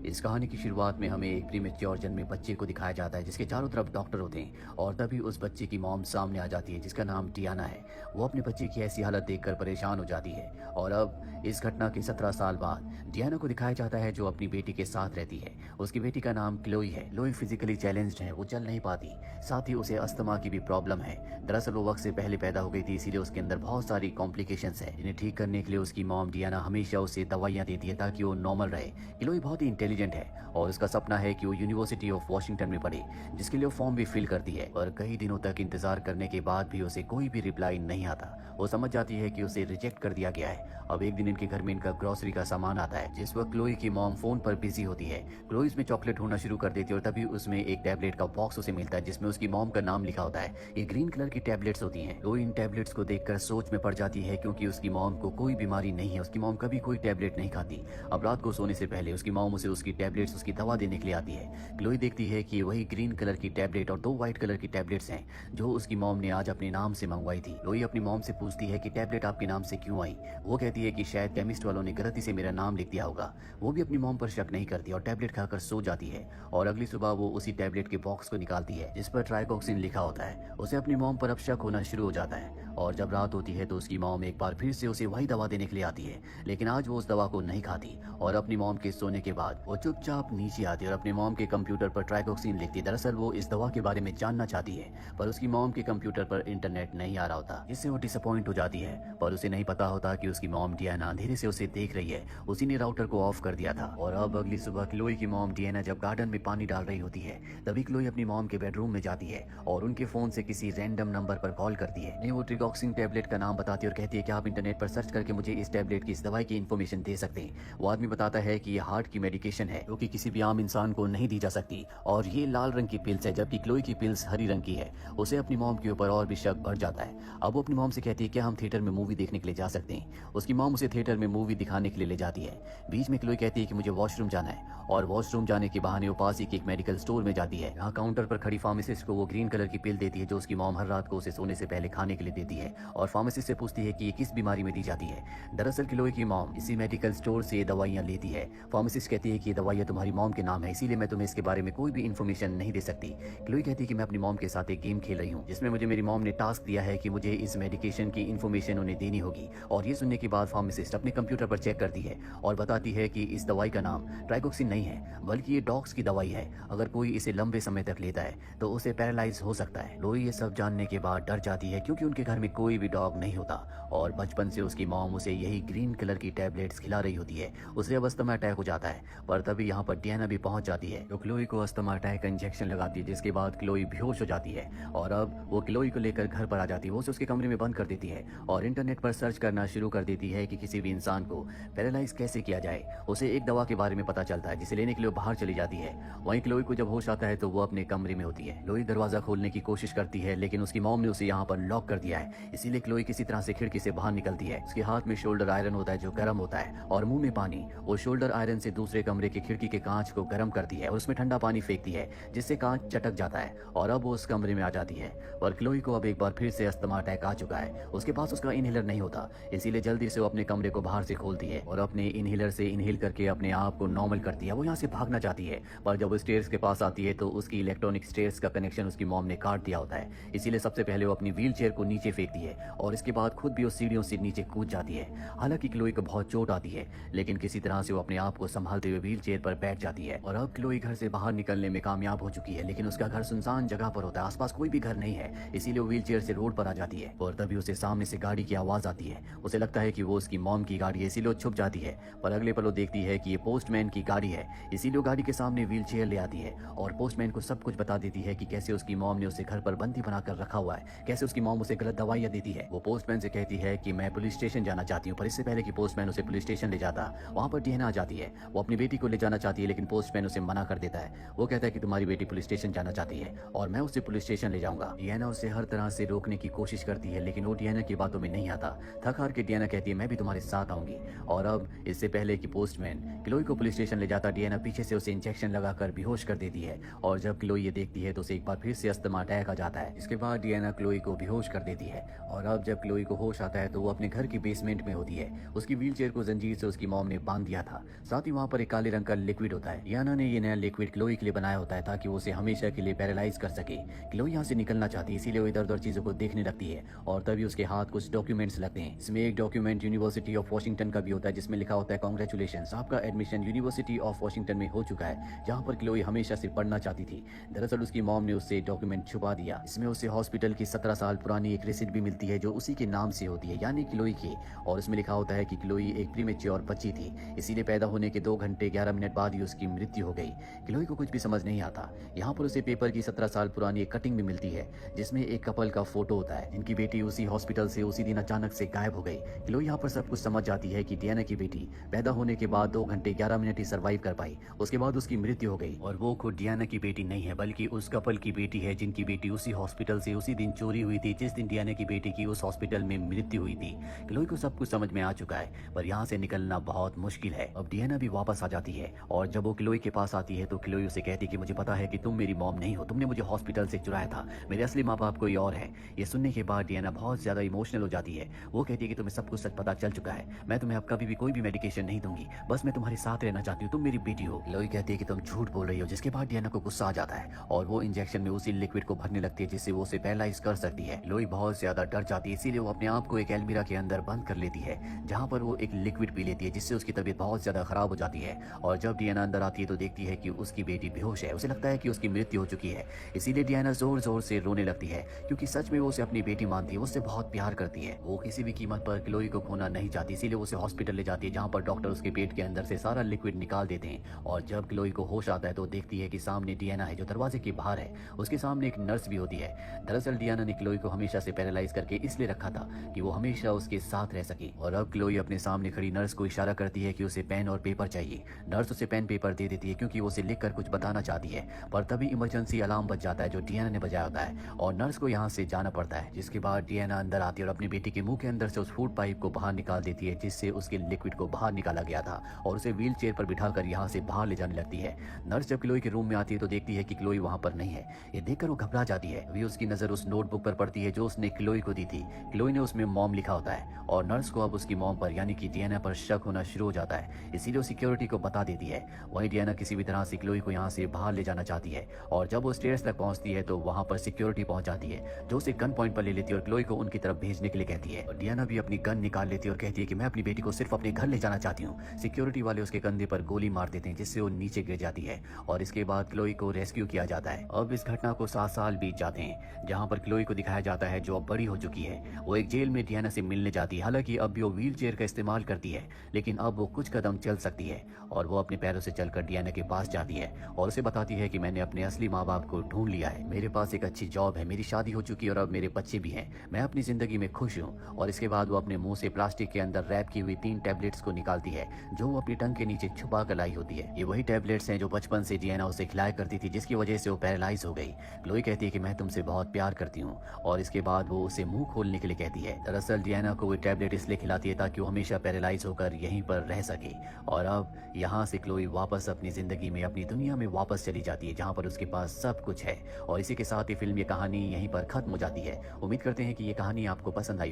इस कहानी की शुरुआत में हमें एक प्रीमेच्योर जन्मे बच्चे को दिखाया जाता है जिसके चारों तरफ डॉक्टर होते हैं और तभी उस बच्चे की मॉम सामने आ जाती है जिसका नाम डियाना है। वो अपने बच्चे की ऐसी हालत देखकर परेशान हो जाती है और अब इस घटना के 17 साल बाद डियाना को दिखाया जाता है जो अपनी बेटी के साथ रहती है। उसकी बेटी का नाम क्लोई है। क्लोई फिजिकली चैलेंज्ड है, वो चल नहीं पाती, साथ ही उसे अस्थमा की भी प्रॉब्लम है। दरअसल वो वक्त से पहले पैदा हो गई थी, इसीलिए उसके अंदर बहुत सारी कॉम्प्लिकेशंस है जिन्हें ठीक करने के लिए उसकी मॉम डियाना हमेशा उसे दवाइयाँ देती है ताकि वो नॉर्मल रहे। क्लोई बहुत ही इंटेलिजेंट है और उसका सपना है कि वो यूनिवर्सिटी ऑफ वॉशिंगटन में पढ़े, जिसके लिए वो फॉर्म भी फिल करती है। और कई दिनों तक इंतजार करने के बाद भी उसे कोई भी रिप्लाई नहीं आता। वो समझ जाती है कि उसे रिजेक्ट कर दिया गया है। अब एक दिन इनके घर में इनका ग्रोसरी का सामान आता है जिस वक्त क्लोई की मॉम फोन पर बिजी होती है। क्लोई इसमें चॉकलेट ढूंढना शुरू कर देती है और तभी उसमें एक टैबलेट का बॉक्स उसे मिलता है जिसमें उसकी मॉम का नाम लिखा होता है। ये ग्रीन कलर की टैबलेट्स होती हैं। क्लोई इन टैबलेट्स को देखकर सोच में पड़ जाती है क्योंकि उसकी मॉम को कोई बीमारी नहीं है, उसकी मॉम कभी कोई टैबलेट नहीं खाती। अब रात को सोने से पहले उसकी मॉम उसे उसकी टैबलेट्स उसकी दवा देने के लिए आती है। क्लोई देखती है कि वही ग्रीन कलर की टैबलेट और 2 व्हाइट कलर की टैबलेट्स हैं जो उसकी मॉम ने आज अपने नाम से मंगवाई थी। क्लोई अपनी मॉम से पूछती है कि टैबलेट आपके नाम से क्यों आई। वो कहती है कि शायद केमिस्ट वालों ने गलती से मेरा नाम लिख दिया होगा। वो भी अपनी मॉम पर शक नहीं करती और टैबलेट खाकर सो जाती है और अगली सुबह वो उसी टैबलेट के बॉक्स को निकालती है जिस पर ट्राइकोक्सिन लिखा होता है। उसे अपनी मॉम पर अब शक होना शुरू हो जाता है और जब रात होती है तो उसकी मॉम एक बार फिर से उसे वही दवा देने के लिए आती है, लेकिन आज वो उस दवा को नहीं खाती और अपनी मॉम के सोने के बाद वो चुपचाप नीचे आती है और अपने मॉम के कंप्यूटर पर ट्राइकोक्सिन लिखती है। दरअसल वो इस दवा के बारे में जानना चाहती है पर उसकी मॉम के कंप्यूटर पर इंटरनेट नहीं आ रहा होता, जिससे वो डिसअपॉइंट हो जाती है। पर उसे नहीं पता होता कि उसकी मॉम डियाना अंधेरे से उसे देख रही है, उसी ने राउटर को ऑफ कर दिया था। और अब अगली सुबह क्लोई की मॉम डियाना जब गार्डन में पानी डाल रही होती है तभी क्लोई अपनी मॉम के बेडरूम में जाती है और उनके फोन से किसी रैंडम नंबर पर कॉल करती है। वो ट्राइकोक्सिन टैबलेट का नाम बताती है और कहती है कि आप इंटरनेट पर सर्च करके मुझे इस टैबलेट की, इस दवाई की इन्फॉर्मेशन दे सकते हैं। वो आदमी बताता है कि ये हार्ट की मेडिकेशन है जो कि किसी भी आम इंसान को नहीं दी जा सकती और ये लाल रंग की पिल्स है जबकि क्लोई की पिल्स हरी रंग की है। उसे अपनी मॉम के ऊपर और भी शक बढ़ जाता है। अब वो अपनी मॉम से कहती है क्या हम थिएटर में मूवी देखने के लिए जा सकते हैं। उसकी मॉम उसे थिएटर में मूवी दिखाने के लिए ले जाती है। बीच में क्लोई कहती है कि मुझे वॉशरूम जाना है और वॉशरूम जाने के बहाने वो पास ही एक मेडिकल स्टोर में जाती है। यहाँ काउंटर पर खड़ी फार्मासिस्ट को वो ग्रीन कलर की पिल देती है जो उसकी मॉम हर रात को उसे सोने से पहले खाने के लिए देती है और फार्मासिस्ट से पूछती है कि ये किस बीमारी में दी जाती है। दरअसल क्लोई की मॉम इसी मेडिकल स्टोर से दवाइयाँ लेती है। फार्मासिस्ट कहती है कि ये दवाइयाँ तुम्हारी मॉम के नाम है, इसीलिए मैं तुम्हें इसके बारे में कोई भी इन्फॉर्मेशन नहीं दे सकती। क्लोई कहती है कि मैं अपनी मॉम के साथ एक गेम खेल रही हूँ जिसमें मुझे मेरी मॉम ने टास्क दिया है कि मुझे इस मेडिकेशन की इन्फॉर्मेशन उन्हें देनी होगी। और ये सुनने के बाद फार्मासिस्ट अपने कंप्यूटर पर चेक करती है और बताती है कि इस दवाई का नाम ट्राइकोक्सिन नहीं है बल्कि ये डॉग्स की दवाई है। अगर कोई इसे लंबे समय तक लेता है तो उसे पैरालाइज हो सकता है। क्लोई ये सब जानने के बाद डर जाती है क्योंकि उनके घर में कोई भी डॉग नहीं होता और बचपन से उसकी मॉम उसे यही ग्रीन कलर की टैबलेट्स खिला रही होती है। उसे अब अस्थमा अटैक हो जाता है पर तभी यहाँ पर डियाना भी पहुंच जाती है तो क्लोई को अस्थमा अटैक का इंजेक्शन लगाती है जिसके बाद क्लोई बेहोश हो जाती है और अब वो क्लोई को लेकर घर पर आ जाती है। वो उसे उसके कमरे में बंद कर देती है और इंटरनेट पर सर्च करना शुरू कर देती है कि किसी भी इंसान को पैरालाइज कैसे किया जाए। उसे एक दवा के बारे में पता चलता है जिसे लेने के लिए बाहर चली जाती है। वहीं क्लोई को जब होश आता है तो वो अपने कमरे में होती है। क्लोई दरवाजा खोलने की कोशिश करती है लेकिन उसकी मॉम ने उसे यहाँ पर लॉक कर दिया है, इसीलिए क्लोई किसी तरह से खिड़की से बाहर निकलती है। उसके हाथ में शोल्डर आयरन होता है जो गर्म होता है और मुंह में पानी। वो शोल्डर आयरन से दूसरे कमरे की खिड़की के कांच को गर्म करती है और उसमें ठंडा पानी फेंकती है जिससे कांच चटक जाता है और अब वो उस कमरे में आ जाती है। पर क्लोई को अब एक बार फिर से अस्थमा अटैक आ चुका है। उसके पास उसका इनहेलर नहीं होता, इसीलिए जल्दी से वो अपने कमरे को बाहर से खोलती है और अपने इनहेलर से इनहेल करके अपने आप को नॉर्मल करती है। वो यहाँ से भागना चाहती है पर जब वो स्टेयर्स के पास आती है तो उसकी इलेक्ट्रॉनिक स्टेयर्स का कनेक्शन उसकी मॉम ने काट दिया होता है, इसीलिए सबसे पहले वो अपनी व्हील चेयर को नीचे फेंकती है और इसके बाद खुद भी उस सीढ़ियों से नीचे कूद जाती है। हालांकि क्लोई को बहुत चोट आती है लेकिन किसी तरह से वो अपने आप को संभालते हुए व्हील चेयर पर बैठ जाती है और अब क्लोई घर से बाहर निकलने में कामयाब हो चुकी है। लेकिन उसका घर सुनसान जगह पर होता है, आसपास कोई भी घर नहीं है, इसीलिए वो व्हील चेयर से रोड पर आ जाती है और तभी उसे सामने से गाड़ी की आवाज आती है। उसे लगता है कि वो उसकी मॉम की गाड़ी है, इसीलिए वो छुप जाती है। पर अगले पल वो देखती है कि ये पोस्टमैन की गाड़ी है, इसीलिए वो गाड़ी के सामने व्हील चेयर ले आती है और पोस्टमैन को सब कुछ बता देती है कि कैसे उसकी मॉम ने उसे घर पर बंदी बनाकर रखा हुआ है, कैसे उसकी मॉम उसे गलत दवाइयां देती है। वो पोस्टमैन से कहती है कि मैं पुलिस स्टेशन जाना चाहती हूँ, पर इससे पहले कि पोस्टमैन उसे पुलिस स्टेशन ले जाता वहाँ पर डियाना आ जाती है। वो अपनी बेटी को ले जाना चाहती है लेकिन पोस्टमैन उसे मना कर देता है। वो कहता है कि तुम्हारी बेटी पुलिस स्टेशन जाना चाहती है और मैं उसे पुलिस स्टेशन ले जाऊंगा। डियाना उसे हर तरह से रोकने की कोशिश करती है लेकिन वो डियाना की बातों में नहीं आता। थक हार के डियाना कहती है मैं भी तुम्हारे साथ आऊंगी। और अब इससे पहले कि पोस्टमैन क्लोई को पुलिस स्टेशन ले जाता डियाना पीछे से उसे इंजेक्शन लगाकर बेहोश कर देती है और जब क्लोई ये देखती है तो उसे एक बार फिर से अस्थमा अटैक आ जाता है। इसके बाद डियाना क्लोई को बेहोश कर देती है। है। और अब जब क्लोई को होश आता है तो वो अपने घर की बेसमेंट में होती है। उसकी व्हीलचेयर को जंजीर से उसकी मॉम ने बांध दिया था। साथ ही वहाँ पर एक काले रंग का लिक्विड होता है। डियाना ने ये नया लिक्विड क्लोई के लिए बनाया होता है ताकि वो उसे हमेशा के लिए पैरालाइज कर सके। क्लोई यहाँ से निकलना चाहती है, इसीलिए वो इधर उधर चीजों को देखने लगती है और तभी उसके हाथ कुछ डॉक्यूमेंट्स लगते हैं। इसमें एक डॉक्यूमेंट यूनिवर्सिटी ऑफ वॉशिंगटन का भी होता है जिसमें लिखा होता है कांग्रेचुलेशन, आपका एडमिशन यूनिवर्सिटी ऑफ वॉशिंगटन में हो चुका है, जहाँ पर क्लोई हमेशा से पढ़ना चाहती थी। दरअसल उसकी मॉम ने उससे डॉक्यूमेंट छुपा दिया। इसमें उसे हॉस्पिटल की 17 साल पुरानी एक रिसिप्ट भी मिलती है जो उसी के नाम से होती है, यानी क्लोई की। और उसमें लिखा होता है कि क्लोई एक प्रीमेच्योर बच्ची थी, इसीलिए पैदा होने के 2 घंटे 11 मिनट बाद ही उसकी मृत्यु हो गई। क्लोई को कुछ भी समझ नहीं आता। यहाँ पर उसे पेपर की 17 साल पुरानी एक कटिंग भी मिलती है जिसमें एक कपल का फोटो होता है जिनकी बेटी उसी हॉस्पिटल से उसी दिन अचानक से गायब हो गई। क्लोई यहाँ पर सब कुछ समझ जाती है कि डियाना की बेटी पैदा होने के बाद 2 घंटे 11 मिनट ही सर्वाइव कर पाई, उसके बाद उसकी मृत्यु हो गई। और वो खुद डियाना की बेटी नहीं है बल्कि उस कपल की बेटी है जिनकी बेटी उसी हॉस्पिटल से उसी दिन चोरी हुई थी जिस दिन डियाना की बेटी की उस हॉस्पिटल में मृत्यु हुई थी। क्लोई को सब कुछ समझ में आ चुका है, पर यहाँ से निकलना बहुत मुश्किल है। अब डियाना भी वापस आ जाती है और जब वो क्लोई के पास आती है तो क्लोई उसे कहती है कि मुझे पता है कि तुम मेरी मॉम नहीं हो, तुमने मुझे हॉस्पिटल से चुराया था, मेरे असली माँ बाप कोई और है। ये सुनने के बाद डियाना बहुत ज्यादा इमोशनल हो जाती है। वो कहती है कि तुम्हें सब कुछ सच पता चल चुका है, मैं तुम्हें अब कभी भी कोई भी मेडिकेशन नहीं दूंगी, बस मैं तुम्हारे साथ रहना चाहती हूँ, तुम मेरी बेटी हो। क्लोई कहती है कि तुम झूठ बोल रही हो, जिसके बाद डियाना को गुस्सा आ जाता है और वो इंजेक्शन में उसी लिक्विड को भरने लगती है जिससे वो उसे पैरालाइज कर सकती है। क्लोई बहुत ज्यादा डर जाती है, इसीलिए वो अपने आप को एक अलमीरा के अंदर बंद कर लेती है जहाँ पर वो एक लिक्विड पी लेती है जिससे उसकी तबीयत बहुत ज्यादा खराब हो जाती है। और जब डियाना अंदर आती है तो देखती है कि उसकी बेटी बेहोश है, उसे लगता है कि उसकी मृत्यु हो चुकी है। इसीलिए डियाना जोर जोर से रोने लगती है क्योंकि सच में वो उसे अपनी बेटी मानती है, उससे बहुत प्यार करती है। वो किसी भी कीमत पर क्लोई को खोना नहीं चाहती, इसीलिए उसे हॉस्पिटल ले जाती है जहाँ पर डॉक्टर उसके पेट के अंदर से सारा लिक्विड निकाल देते हैं। और जब क्लोई को होश आता है तो देखती है कि सामने डियाना है जो दरवाजे के बाहर है, उसके सामने एक नर्स भी होती है। दरअसल डियाना ने क्लोई को हमेशा से पैरालाइज करके इसलिए रखा था कि वो हमेशा उसके साथ रह सके। और अब क्लोई अपने सामने खड़ी नर्स को इशारा करती है कि उसे पेन और पेपर चाहिए। नर्स उसे पेन पेपर दे देती है क्योंकि वो उसे लिखकर कुछ बताना चाहती है, पर तभी इमरजेंसी अलार्म बज जाता है जो डियाना ने बजाया होता है और नर्स को यहाँ से जाना पड़ता है। जिसके बाद डियाना अंदर आती है और अपनी बेटी के मुंह के अंदर से उस फूड पाइप को बाहर निकाल देती है जिससे उसके लिक्विड को बाहर निकाला गया था और उसे व्हील चेयर पर बिठाकर यहाँ से बाहर ले जाने लगती है। नर्स जब क्लोई के रूम में आती है तो देखती है कि क्लोई वहाँ पर नहीं है। ये देखकर वो घबरा जाती है। अभी उसकी नजर उस नोटबुक पर पड़ती है जो उसने क्लोई को दी थी। क्लोई ने उसमें मॉम लिखा होता है और नर्स को अब उसकी मॉम पर यानी कि डियाना पर शक होना शुरू हो जाता है, इसीलिए वो सिक्योरिटी को बता देती है। वहीं डियाना किसी भी तरह से क्लोई को यहाँ से बाहर ले जाना चाहती है और जब वो स्टेयर्स तक पहुंचती है तो वहाँ पर सिक्योरिटी पहुंच जाती है जो उसे गन पॉइंट पर ले लेती है और क्लोई को उनकी तरफ भेजने के लिए कहती है। और डियाना भी अपनी गन निकाल लेती है और कहती है कि मैं अपनी बेटी को सिर्फ अपने घर ले जाना चाहती हूँ। सिक्योरिटी वाले उसके कंधे पर गोली मार देते हैं जिससे वो नीचे गिर जाती है और इसके बाद क्लोई को रेस्क्यू किया जाता है। अब इस घटना को 7 साल बीत जाते हैं जहाँ पर क्लोई को दिखाया जाता है जो अब बड़ी हो चुकी है। वो एक जेल में डियाना से मिलने जाती है, हालांकि अब भी वो व्हील चेयर का इस्तेमाल करती है लेकिन अब वो कुछ कदम चल सकती है और वो अपने पैरों से चलकर डियाना के पास जाती है और उसे बताती है कि मैंने अपने असली माँ बाप को ढूंढ लिया है, मेरे पास एक अच्छी जॉब है, मेरी शादी हो चुकी है और अब मेरे बच्चे भी हैं, मैं अपनी जिंदगी में खुश हूँ। और इसके बाद वो अपने मुंह से प्लास्टिक के अंदर रैप की हुई 3 टैबलेट्स को निकालती है जो वो अपनी टंग के नीचे छुपा कर लाई होती है। ये वही टैबलेट्स हैं जो बचपन से डियाना उसे खिलाया करती थी जिसकी वजह से वो पैरालाइज हो गई। क्लोई कहती है कि मैं तुमसे बहुत प्यार करती हूँ और इसके बाद वो उसे मुंह खोलने के लिए कहती है। दरअसल डियाना को वो टैबलेट इसलिए खिलाती है ताकि वो हमेशा पैरालाइज होकर यहीं पर रह सके। और अब यहाँ से क्लोई वापस अपनी जिंदगी में अपनी दुनिया में वापस चली जाती है जहाँ पर उसके पास सब कुछ है। और इसी के साथ ही फिल्म ये कहानी यहीं पर खत्म हो जाती है। उम्मीद करते हैं कि ये कहानी आपको पसंद आई।